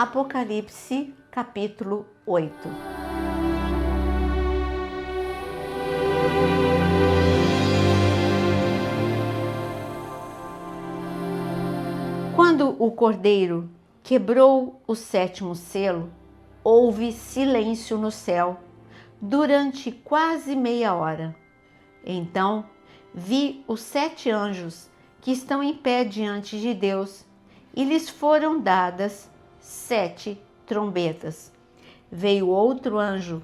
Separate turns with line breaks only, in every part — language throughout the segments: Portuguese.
Apocalipse, capítulo 8. Quando o Cordeiro quebrou o sétimo selo, houve silêncio no céu durante quase meia hora. Então vi os 7 anjos que estão em pé diante de Deus, e lhes foram dadas 7 trombetas. Veio outro anjo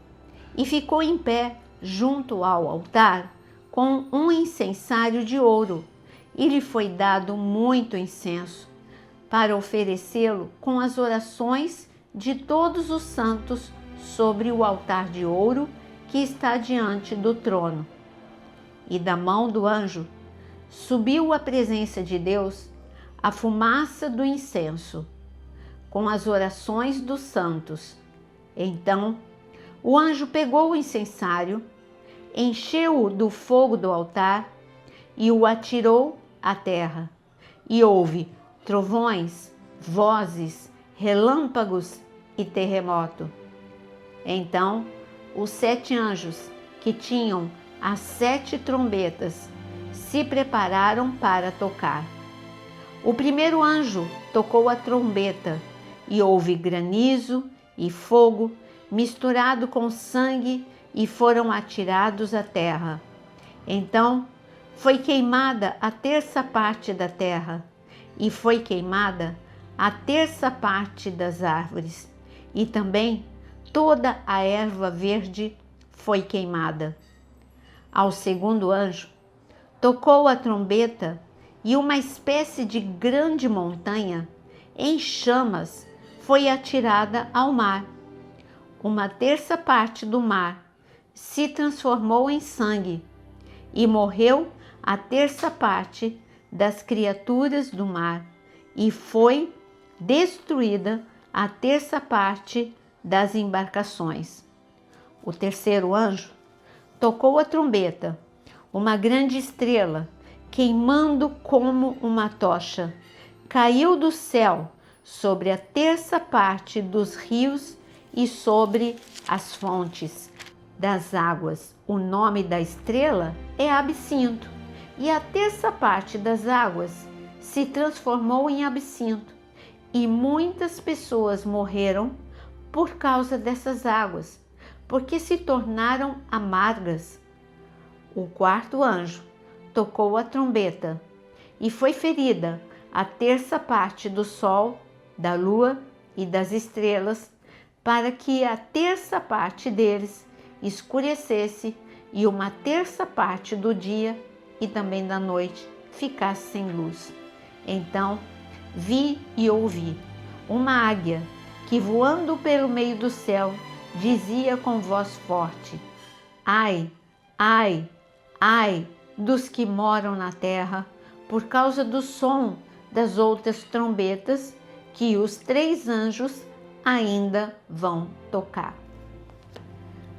e ficou em pé junto ao altar com um incensário de ouro, e lhe foi dado muito incenso, para oferecê-lo com as orações de todos os santos sobre o altar de ouro que está diante do trono. E da mão do anjo subiu à presença de Deus a fumaça do incenso, com as orações dos santos. Então o anjo pegou o incensário, encheu-o do fogo do altar e o atirou à terra. E houve trovões, vozes, relâmpagos e terremoto. Então os 7 anjos que tinham as 7 trombetas se prepararam para tocar. O primeiro anjo tocou a trombeta e houve granizo e fogo misturado com sangue e foram atirados à terra. Então foi queimada a terça parte da terra e foi queimada a terça parte das árvores, e também toda a erva verde foi queimada. Ao segundo anjo tocou a trombeta e uma espécie de grande montanha em chamas foi atirada ao mar. Uma terça parte do mar se transformou em sangue e morreu a terça parte das criaturas do mar, e foi destruída a terça parte das embarcações. O terceiro anjo tocou a trombeta. Uma grande estrela, queimando como uma tocha, caiu do céu sobre a terça parte dos rios e sobre as fontes das águas. O nome da estrela é Absinto, e a terça parte das águas se transformou em absinto, e muitas pessoas morreram por causa dessas águas, porque se tornaram amargas. O quarto anjo tocou a trombeta e foi ferida a terça parte do sol, da lua e das estrelas, para que a terça parte deles escurecesse e uma terça parte do dia e também da noite ficasse sem luz. Então vi e ouvi uma águia que, voando pelo meio do céu, dizia com voz forte: ai, ai, ai dos que moram na terra, por causa do som das outras trombetas que os 3 anjos ainda vão tocar.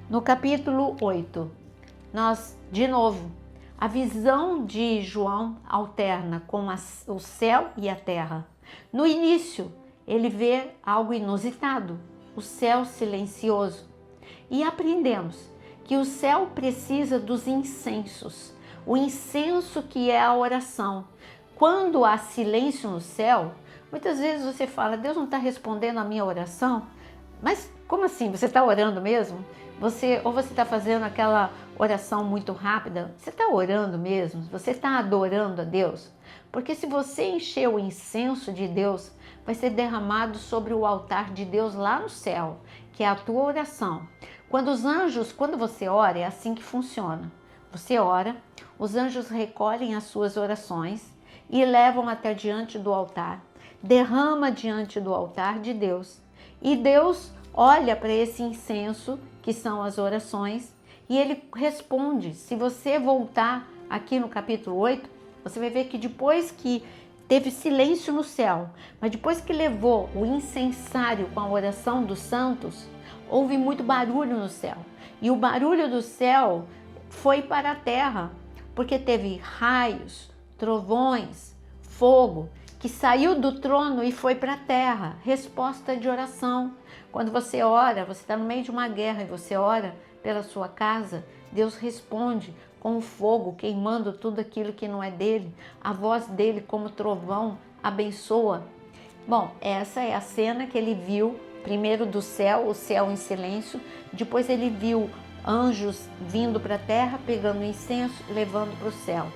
No capítulo 8, nós, de novo, a visão de João alterna com o céu e a terra. No início, ele vê algo inusitado, o céu silencioso. E aprendemos que o céu precisa dos incensos, o incenso que é a oração. Quando há silêncio no céu, muitas vezes você fala: Deus não está respondendo a minha oração? Mas como assim? Você está orando mesmo? Ou você está fazendo aquela oração muito rápida? Você está orando mesmo? Você está adorando a Deus? Porque se você encher o incenso de Deus, vai ser derramado sobre o altar de Deus lá no céu, que é a tua oração. Quando você ora, é assim que funciona. Você ora, os anjos recolhem as suas orações e levam até diante do altar, derrama diante do altar de Deus. E Deus olha para esse incenso, que são as orações, e ele responde. Se você voltar aqui no capítulo 8, você vai ver que depois que teve silêncio no céu, mas depois que levou o incensário com a oração dos santos, houve muito barulho no céu. E o barulho do céu foi para a terra, porque teve raios, trovões, fogo que saiu do trono e foi para a terra. Resposta de oração. Quando você ora, você está no meio de uma guerra e você ora pela sua casa, Deus responde com o fogo, queimando tudo aquilo que não é dele. A voz dele, como trovão, abençoa. Bom, essa é a cena que ele viu, primeiro do céu, o céu em silêncio, depois ele viu anjos vindo para a terra, pegando incenso, levando para o céu.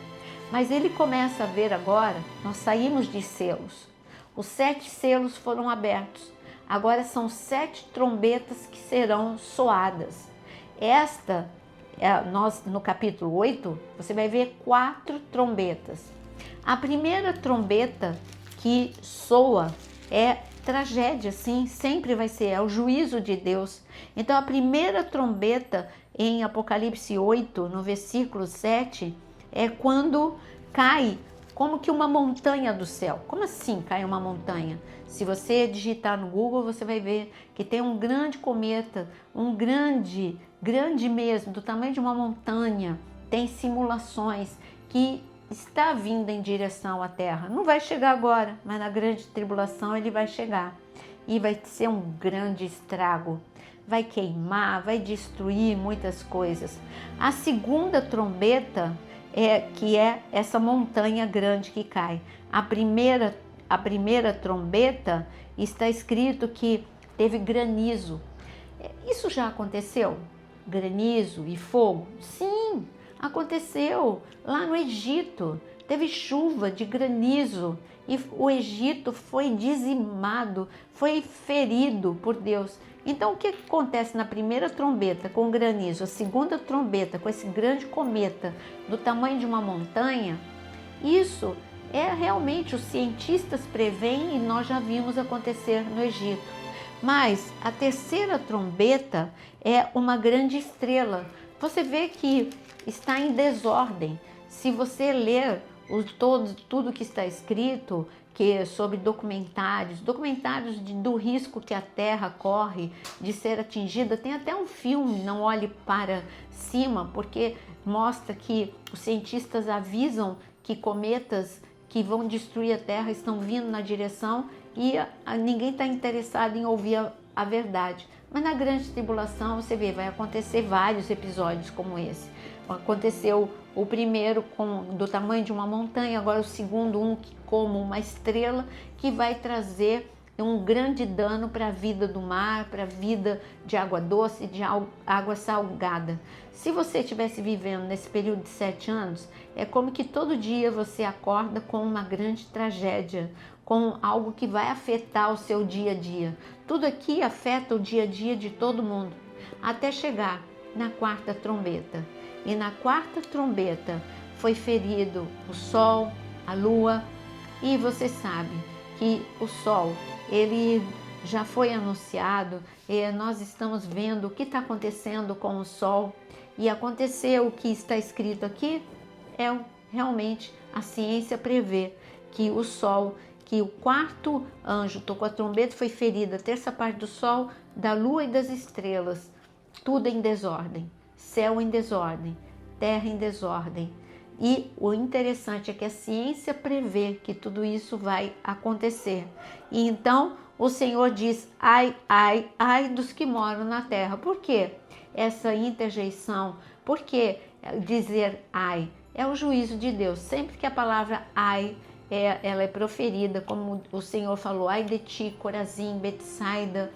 Mas ele começa a ver agora, nós saímos de selos. Os 7 selos foram abertos. Agora são 7 trombetas que serão soadas. Nós no capítulo 8, você vai ver 4 trombetas. A primeira trombeta que soa é tragédia, sim, sempre vai ser, é o juízo de Deus. Então a primeira trombeta em Apocalipse 8, no versículo 7, é quando cai como que uma montanha do céu. Como assim cai uma montanha? Se você digitar no Google, você vai ver que tem um grande cometa, um grande mesmo, do tamanho de uma montanha. Tem simulações que está vindo em direção à Terra. Não vai chegar agora, mas na grande tribulação ele vai chegar. E vai ser um grande estrago. Vai queimar, vai destruir muitas coisas. A segunda trombeta que é essa montanha grande que cai. A primeira trombeta está escrito que teve granizo. Isso já aconteceu? Granizo e fogo? Sim, aconteceu lá no Egito. Teve chuva de granizo e o Egito foi dizimado, foi ferido por Deus. Então o que acontece na primeira trombeta com granizo, a segunda trombeta com esse grande cometa do tamanho de uma montanha? Isso é realmente, os cientistas preveem e nós já vimos acontecer no Egito. Mas a terceira trombeta é uma grande estrela. Você vê que está em desordem. Se você ler tudo que está escrito, que sobre documentários do risco que a Terra corre de ser atingida, tem até um filme, Não Olhe Para Cima, porque mostra que os cientistas avisam que cometas que vão destruir a Terra estão vindo na direção e ninguém está interessado em ouvir a verdade. Mas na grande tribulação, você vê, vai acontecer vários episódios como esse. Aconteceu o primeiro do tamanho de uma montanha, agora o segundo como uma estrela, que vai trazer um grande dano para a vida do mar, para a vida de água doce e de água salgada. Se você estivesse vivendo nesse período de 7 anos, é como que todo dia você acorda com uma grande tragédia, com algo que vai afetar o seu dia a dia. Tudo aqui afeta o dia a dia de todo mundo, até chegar na 4ª trombeta. E na 4ª trombeta foi ferido o sol, a lua, e você sabe que o sol, ele já foi anunciado, e nós estamos vendo o que está acontecendo com o sol, e aconteceu o que está escrito aqui, realmente a ciência prevê que o sol, que o 4º anjo tocou a trombeta, foi ferida, a terça parte do sol, da lua e das estrelas, tudo em desordem, céu em desordem, terra em desordem. E o interessante é que a ciência prevê que tudo isso vai acontecer. E então o Senhor diz, ai, ai, ai dos que moram na terra. Por quê? Essa interjeição, por que dizer ai? É o juízo de Deus. Sempre que a palavra ai, ela é proferida, como o Senhor falou, ai de ti, Corazim, Betsaida,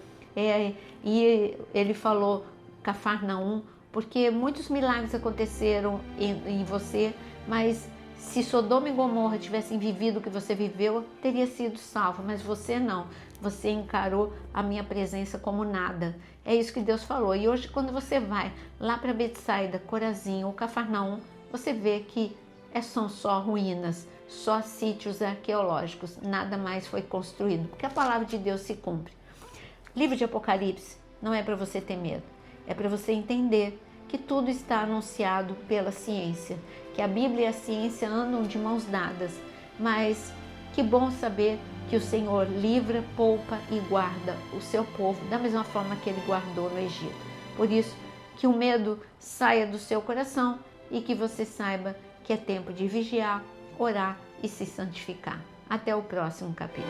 e ele falou Cafarnaum, porque muitos milagres aconteceram em você, mas se Sodoma e Gomorra tivessem vivido o que você viveu, teria sido salvo, mas você não. Você encarou a minha presença como nada. É isso que Deus falou. E hoje, quando você vai lá para Betsaida, Corazim ou Cafarnaum, você vê que são só ruínas, só sítios arqueológicos, nada mais foi construído, porque a palavra de Deus se cumpre. Livro de Apocalipse não é para você ter medo, é para você entender que tudo está anunciado pela ciência, que a Bíblia e a ciência andam de mãos dadas, mas que bom saber que o Senhor livra, poupa e guarda o seu povo da mesma forma que ele guardou no Egito. Por isso, que o medo saia do seu coração e que você saiba que é tempo de vigiar, orar e se santificar. Até o próximo capítulo.